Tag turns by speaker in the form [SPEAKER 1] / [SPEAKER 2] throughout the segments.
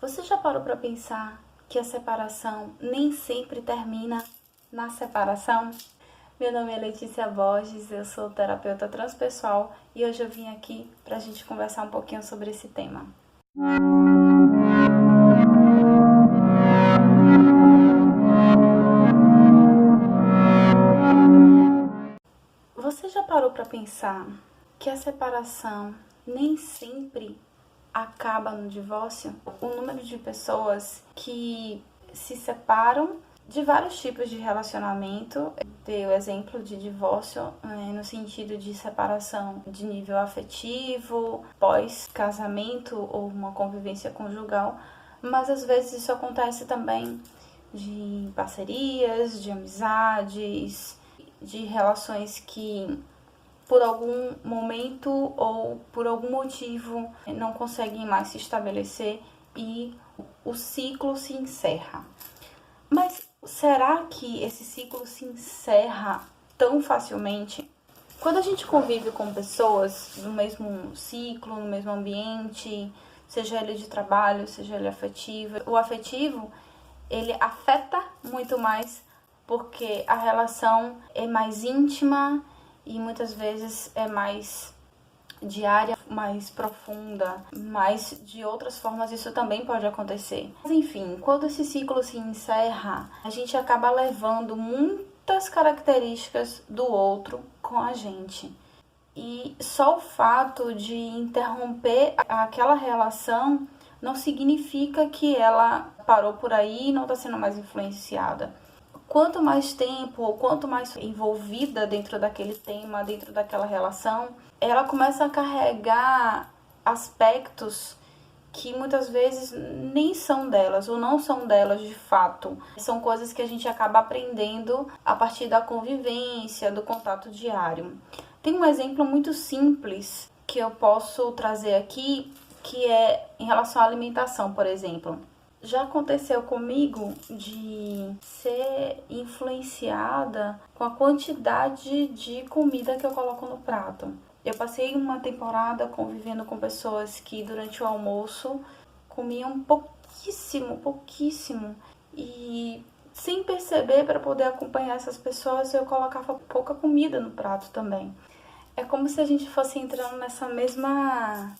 [SPEAKER 1] Você já parou para pensar que a separação nem sempre termina na separação? Meu nome é Letícia Borges, eu sou terapeuta transpessoal e hoje eu vim aqui para a gente conversar um pouquinho sobre esse tema. Você já parou para pensar que a separação nem sempre acaba no divórcio? O número de pessoas que se separam de vários tipos de relacionamento, dei o exemplo de divórcio no sentido de separação de nível afetivo, pós-casamento ou uma convivência conjugal, mas às vezes isso acontece também de parcerias, de amizades, de relações que por algum momento ou por algum motivo não conseguem mais se estabelecer e o ciclo se encerra. Mas será que esse ciclo se encerra tão facilmente? Quando a gente convive com pessoas no mesmo ciclo, no mesmo ambiente, seja ele de trabalho, seja ele afetivo, o afetivo ele afeta muito mais porque a relação é mais íntima e muitas vezes é mais diária, mais profunda, mas de outras formas isso também pode acontecer. Mas enfim, quando esse ciclo se encerra, a gente acaba levando muitas características do outro com a gente. E só o fato de interromper aquela relação não significa que ela parou por aí e não está sendo mais influenciada. Quanto mais tempo ou quanto mais envolvida dentro daquele tema, dentro daquela relação, ela começa a carregar aspectos que muitas vezes nem são delas ou não são delas de fato. São coisas que a gente acaba aprendendo a partir da convivência, do contato diário. Tem um exemplo muito simples que eu posso trazer aqui, que é em relação à alimentação, por exemplo. Já aconteceu comigo de ser influenciada com a quantidade de comida que eu coloco no prato. Eu passei uma temporada convivendo com pessoas que durante o almoço comiam pouquíssimo. E sem perceber, para poder acompanhar essas pessoas, eu colocava pouca comida no prato também. É como se a gente fosse entrando nessa mesma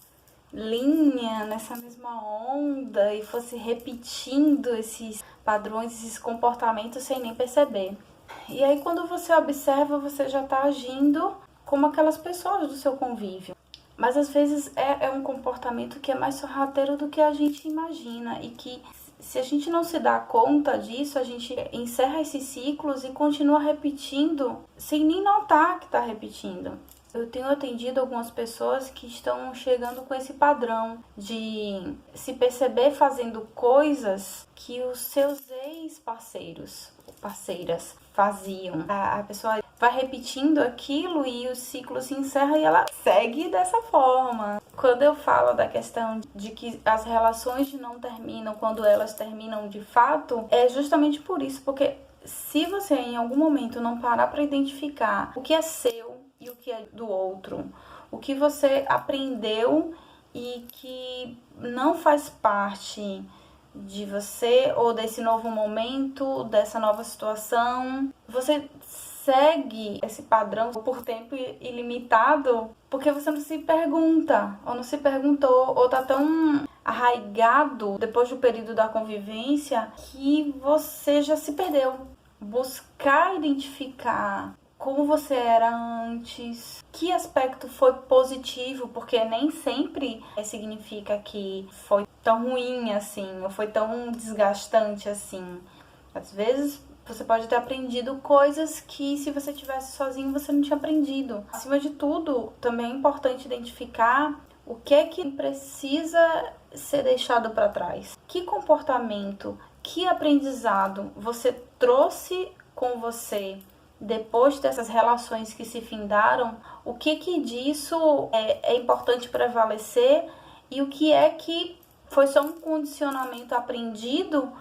[SPEAKER 1] linha, nessa mesma onda e fosse repetindo esses padrões, esses comportamentos sem nem perceber. E aí quando você observa, você já está agindo como aquelas pessoas do seu convívio. Mas às vezes é um comportamento que é mais sorrateiro do que a gente imagina e que se a gente não se dá conta disso, a gente encerra esses ciclos e continua repetindo sem nem notar que está repetindo. Eu tenho atendido algumas pessoas que estão chegando com esse padrão de se perceber fazendo coisas que os seus ex-parceiros, parceiras faziam. A pessoa vai repetindo aquilo e o ciclo se encerra e ela segue dessa forma. Quando eu falo da questão de que as relações não terminam quando elas terminam de fato, é justamente por isso, porque se você em algum momento não parar para identificar o que é seu e o que é do outro, o que você aprendeu e que não faz parte de você ou desse novo momento, dessa nova situação, você segue esse padrão por tempo ilimitado porque você não se pergunta ou não se perguntou ou tá tão arraigado depois do período da convivência que você já se perdeu. Buscar identificar como você era antes, que aspecto foi positivo, porque nem sempre significa que foi tão ruim assim, ou foi tão desgastante assim. Às vezes você pode ter aprendido coisas que se você tivesse sozinho você não tinha aprendido. Acima de tudo, também é importante identificar o que é que precisa ser deixado para trás. Que comportamento, que aprendizado você trouxe com você depois dessas relações que se findaram, o que disso é importante prevalecer e o que é que foi só um condicionamento aprendido,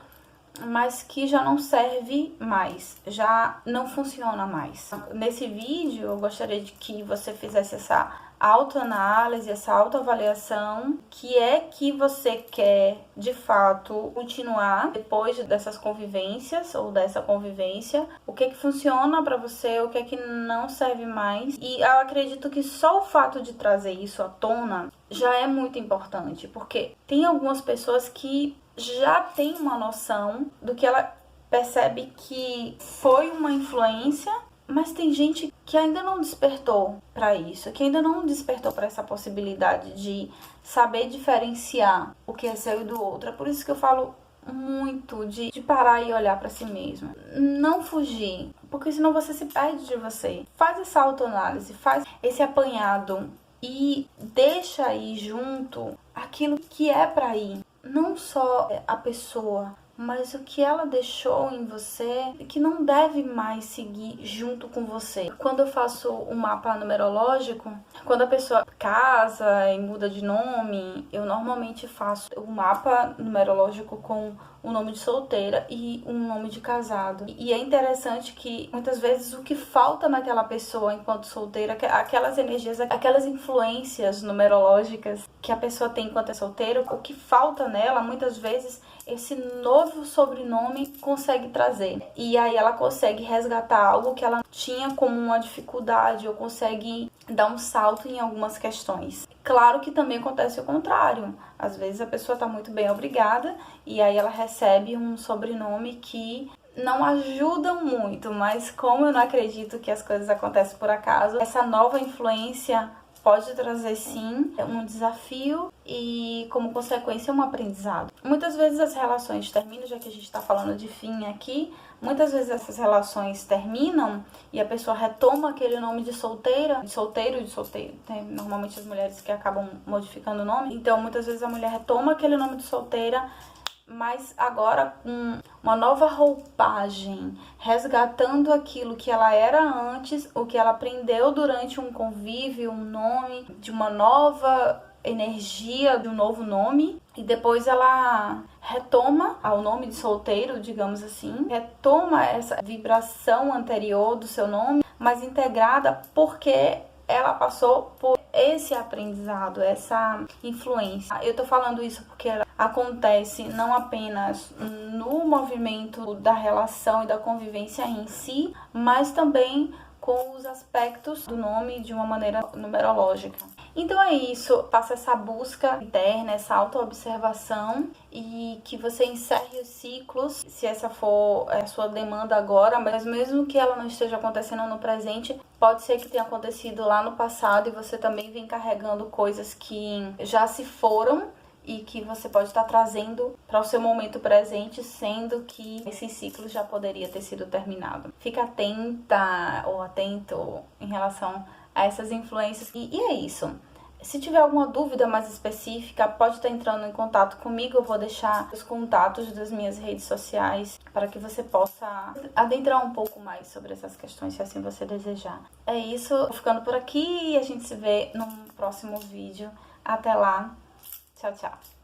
[SPEAKER 1] mas que já não serve mais, já não funciona mais. Nesse vídeo, eu gostaria de que você fizesse essa autoanálise, essa autoavaliação, que é que você quer, de fato, continuar depois dessas convivências ou dessa convivência, o que funciona para você, o que não serve mais. E eu acredito que só o fato de trazer isso à tona já é muito importante, porque tem algumas pessoas que já têm uma noção do que ela percebe que foi uma influência, mas tem gente que ainda não despertou para isso, que ainda não despertou para essa possibilidade de saber diferenciar o que é seu e do outro. É por isso que eu falo muito de parar e olhar para si mesmo. Não fugir, porque senão você se perde de você. Faz essa autoanálise, faz esse apanhado e deixa aí junto aquilo que é para ir. Não só a pessoa, mas o que ela deixou em você que não deve mais seguir junto com você. Quando eu faço um mapa numerológico, quando a pessoa casa e muda de nome, eu normalmente faço o mapa numerológico com o nome de solteira e um nome de casado. E é interessante que muitas vezes o que falta naquela pessoa enquanto solteira, aquelas energias, aquelas influências numerológicas que a pessoa tem enquanto é solteira, o que falta nela, muitas vezes, esse novo sobrenome consegue trazer. E aí ela consegue resgatar algo que ela tinha como uma dificuldade, ou consegue dar um salto em algumas questões. Claro que também acontece o contrário. Às vezes a pessoa está muito bem obrigada e aí ela recebe um sobrenome que não ajuda muito, mas como eu não acredito que as coisas acontecem por acaso, essa nova influência pode trazer sim um desafio e, como consequência, um aprendizado. Muitas vezes as relações terminam, já que a gente está falando de fim aqui, muitas vezes essas relações terminam e a pessoa retoma aquele nome de solteira, de solteiro e de solteiro. Tem normalmente as mulheres que acabam modificando o nome, então muitas vezes a mulher retoma aquele nome de solteira, mas agora com uma nova roupagem, resgatando aquilo que ela era antes, o que ela aprendeu durante um convívio, um nome, de uma nova energia, de um novo nome, e depois ela retoma ao nome de solteiro, digamos assim, retoma essa vibração anterior do seu nome, mas integrada porque ela passou por esse aprendizado, essa influência. Eu tô falando isso porque ela acontece não apenas no movimento da relação e da convivência em si, mas também com os aspectos do nome de uma maneira numerológica. Então é isso, faça essa busca interna, essa autoobservação e que você encerre os ciclos, se essa for a sua demanda agora, mas mesmo que ela não esteja acontecendo no presente, pode ser que tenha acontecido lá no passado e você também vem carregando coisas que já se foram e que você pode estar trazendo para o seu momento presente, sendo que esse ciclo já poderia ter sido terminado. Fica atenta ou atento em relação a essas influências. E é isso. Se tiver alguma dúvida mais específica, pode estar entrando em contato comigo. Eu vou deixar os contatos das minhas redes sociais para que você possa adentrar um pouco mais sobre essas questões, se assim você desejar. É isso. Vou ficando por aqui e a gente se vê no próximo vídeo. Até lá. Tchau, tchau.